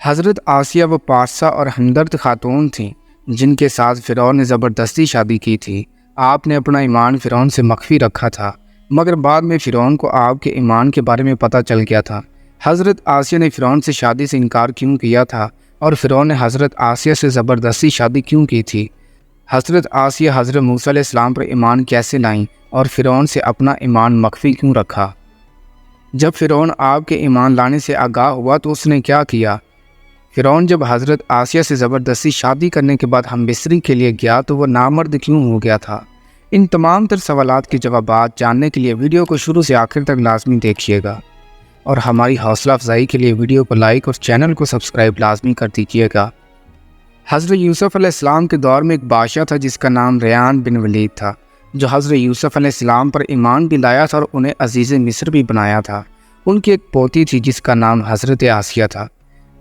حضرت آسیہ وہ پارسا اور ہمدرد خاتون تھیں جن کے ساتھ فرعون نے زبردستی شادی کی تھی۔ آپ نے اپنا ایمان فرعون سے مخفی رکھا تھا، مگر بعد میں فرعون کو آپ کے ایمان کے بارے میں پتہ چل گیا تھا۔ حضرت آسیہ نے فرعون سے شادی سے انکار کیوں کیا تھا اور فرعون نے حضرت آسیہ سے زبردستی شادی کیوں کی تھی؟ حضرت آسیہ حضرت موسیٰ علیہ السلام پر ایمان کیسے لائیں اور فرعون سے اپنا ایمان مخفی کیوں رکھا؟ جب فرعون آپ کے ایمان لانے سے آگاہ ہوا تو اس نے کیا کیا؟ فرعون جب حضرت آسیہ سے زبردستی شادی کرنے کے بعد ہم بستری کے لیے گیا تو وہ نامرد کیوں ہو گیا تھا؟ ان تمام تر سوالات کے جوابات جاننے کے لیے ویڈیو کو شروع سے آخر تک لازمی دیکھیے گا، اور ہماری حوصلہ افزائی کے لیے ویڈیو کو لائک اور چینل کو سبسکرائب لازمی کر دیجیے گا۔ حضرت یوسف علیہ السلام کے دور میں ایک بادشاہ تھا جس کا نام ریان بن ولید تھا، جو حضرت یوسف علیہ السلام پر ایمان بھی لایا تھا اور انہیں عزیز مصر بھی بنایا تھا۔ ان کی ایک پوتی تھی جس کا نام حضرت آسیہ تھا۔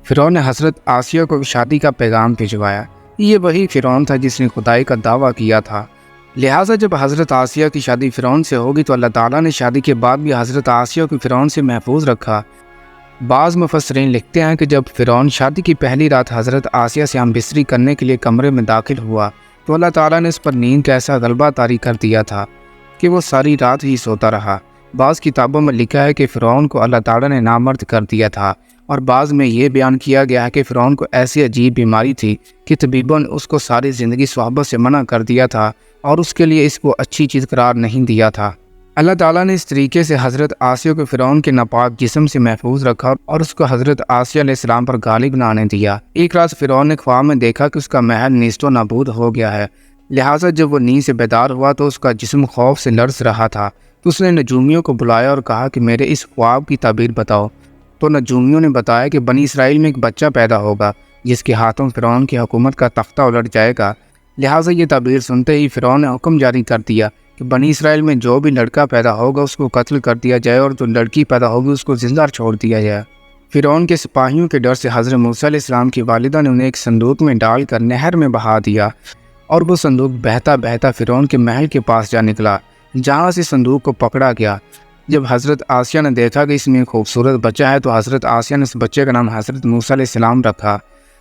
فرعون نے حضرت آسیہ کو شادی کا پیغام بھجوایا۔ یہ وہی فرعون تھا جس نے خدائی کا دعویٰ کیا تھا، لہٰذا جب حضرت آسیہ کی شادی فرعون سے ہوگی تو اللہ تعالیٰ نے شادی کے بعد بھی حضرت آسیہ کو فرعون سے محفوظ رکھا۔ بعض مفسرین لکھتے ہیں کہ جب فرعون شادی کی پہلی رات حضرت آسیہ سے ہم بستری کرنے کے لیے کمرے میں داخل ہوا تو اللہ تعالیٰ نے اس پر نیند کا ایسا غلبہ طاری کر دیا تھا کہ وہ ساری رات ہی سوتا رہا۔ بعض کتابوں میں لکھا ہے کہ فرعون کو اللہ تعالیٰ نے نامرد کر دیا تھا، اور بعض میں یہ بیان کیا گیا ہے کہ فرعون کو ایسی عجیب بیماری تھی کہ طبیبوں نے اس کو ساری زندگی صحبت سے منع کر دیا تھا اور اس کے لیے اس کو اچھی چیز قرار نہیں دیا تھا۔ اللہ تعالیٰ نے اس طریقے سے حضرت آسیہ کو فرعون کے ناپاک جسم سے محفوظ رکھا اور اس کو حضرت آسیہ علیہ السلام پر غالب نہ آنے دیا۔ ایک رات فرعون نے خواب میں دیکھا کہ اس کا محل نیست و نابود ہو گیا ہے، لہٰذا جب وہ نیند سے بیدار ہوا تو اس کا جسم خوف سے لرز رہا تھا، تو اس نے نجومیوں کو بلایا اور کہا کہ میرے اس خواب کی تعبیر بتاؤ۔ تو نجومیوں نے بتایا کہ بنی اسرائیل میں ایک بچہ پیدا ہوگا جس کے ہاتھوں فرعون کی حکومت کا تختہ الٹ جائے گا۔ لہٰذا یہ تعبیر سنتے ہی فرعون نے حکم جاری کر دیا کہ بنی اسرائیل میں جو بھی لڑکا پیدا ہوگا اس کو قتل کر دیا جائے اور جو لڑکی پیدا ہوگی اس کو زندہ چھوڑ دیا جائے۔ فرعون کے سپاہیوں کے ڈر سے حضرت موسیٰ علیہ السلام کی والدہ نے انہیں ایک صندوق میں ڈال کر نہر میں بہا دیا، اور وہ صندوق بہتا بہتا فرعون کے محل کے پاس جا نکلا، جہاں سے صندوق کو پکڑا گیا۔ جب حضرت آسیہ نے دیکھا کہ اس میں ایک خوبصورت بچہ ہے تو حضرت آسیہ نے اس بچے کا نام حضرت موسیٰ علیہ السلام رکھا۔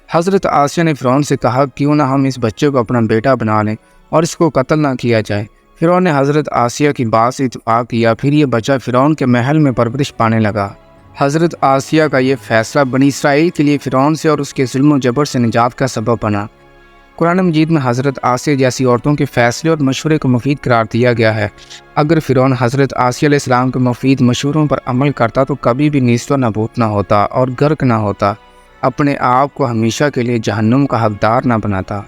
حضرت آسیہ نے فرعون سے کہا کیوں نہ ہم اس بچے کو اپنا بیٹا بنا لیں اور اس کو قتل نہ کیا جائے۔ فرعون نے حضرت آسیہ کی بات سے اتفاق کیا، پھر یہ بچہ فرعون کے محل میں پرورش پانے لگا۔ حضرت آسیہ کا یہ فیصلہ بنی اسرائیل کے لیے فرعون سے اور اس کے ظلم و جبر سے نجات کا سبب بنا۔ قرآن مجید میں حضرت آسیہ جیسی عورتوں کے فیصلے اور مشورے کو مفید قرار دیا گیا ہے۔ اگر فرعون حضرت آسیہ علیہ السلام کے مفید مشوروں پر عمل کرتا تو کبھی بھی نیست و نابود نہ ہوتا اور غرق نہ ہوتا، اپنے آپ کو ہمیشہ کے لیے جہنم کا حقدار نہ بناتا۔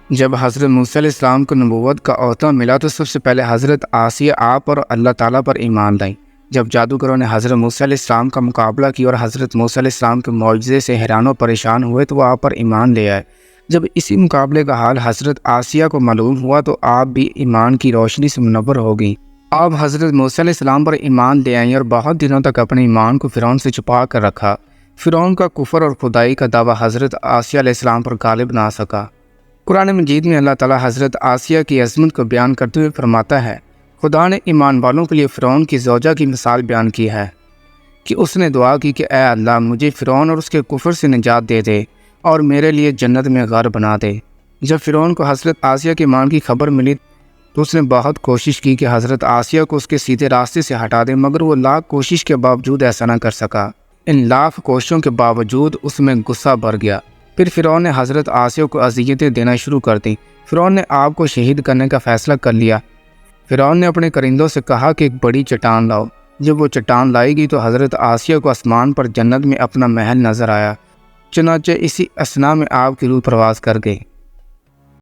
جب حضرت موسیٰ علیہ السلام کو نبوت کا عہدہ ملا تو سب سے پہلے حضرت آسیہ آپ اور اللہ تعالیٰ پر ایمان لائیں۔ جب جادوگروں نے حضرت موسیٰ علیہ السلام کا مقابلہ کیا اور حضرت موسیٰ علیہ السلام کے معجزے سے حیران و پریشان ہوئے تو وہ آپ پر ایمان لے آئے۔ جب اسی مقابلے کا حال حضرت آسیہ کو معلوم ہوا تو آپ بھی ایمان کی روشنی سے منور ہو گئیں۔ آپ حضرت موسیٰ علیہ السلام پر ایمان لے آئیں اور بہت دنوں تک اپنے ایمان کو فرعون سے چھپا کر رکھا۔ فرعون کا کفر اور خدائی کا دعویٰ حضرت آسیہ علیہ السلام پر غالب نہ آ سکا۔ قرآن مجید میں اللہ تعالیٰ حضرت آسیہ کی عظمت کو بیان کرتے ہوئے فرماتا ہے، خدا نے ایمان والوں کے لیے فرعون کی زوجہ کی مثال بیان کی ہے کہ اس نے دعا کی کہ اے اللہ مجھے فرعون اور اس کے کفر سے نجات دے دے اور میرے لیے جنت میں گھر بنا دے۔ جب فرعون کو حضرت آسیہ کے ایمان کی خبر ملی تو اس نے بہت کوشش کی کہ حضرت آسیہ کو اس کے سیدھے راستے سے ہٹا دے، مگر وہ لاکھ کوشش کے باوجود ایسا نہ کر سکا۔ ان لاکھ کوششوں کے باوجود اس میں غصہ بھر گیا۔ پھر فرعون نے حضرت آسیہ کو اذیتیں دینا شروع کر دیں۔ فرعون نے آپ کو شہید کرنے کا فیصلہ کر لیا۔ فرعون نے اپنے کرندوں سے کہا کہ ایک بڑی چٹان لاؤ۔ جب وہ چٹان لائی گئی تو حضرت آسیہ کو آسمان پر جنت میں اپنا محل نظر آیا، چنانچہ اسی اثنا میں آپ کی روح پرواز کر گئی۔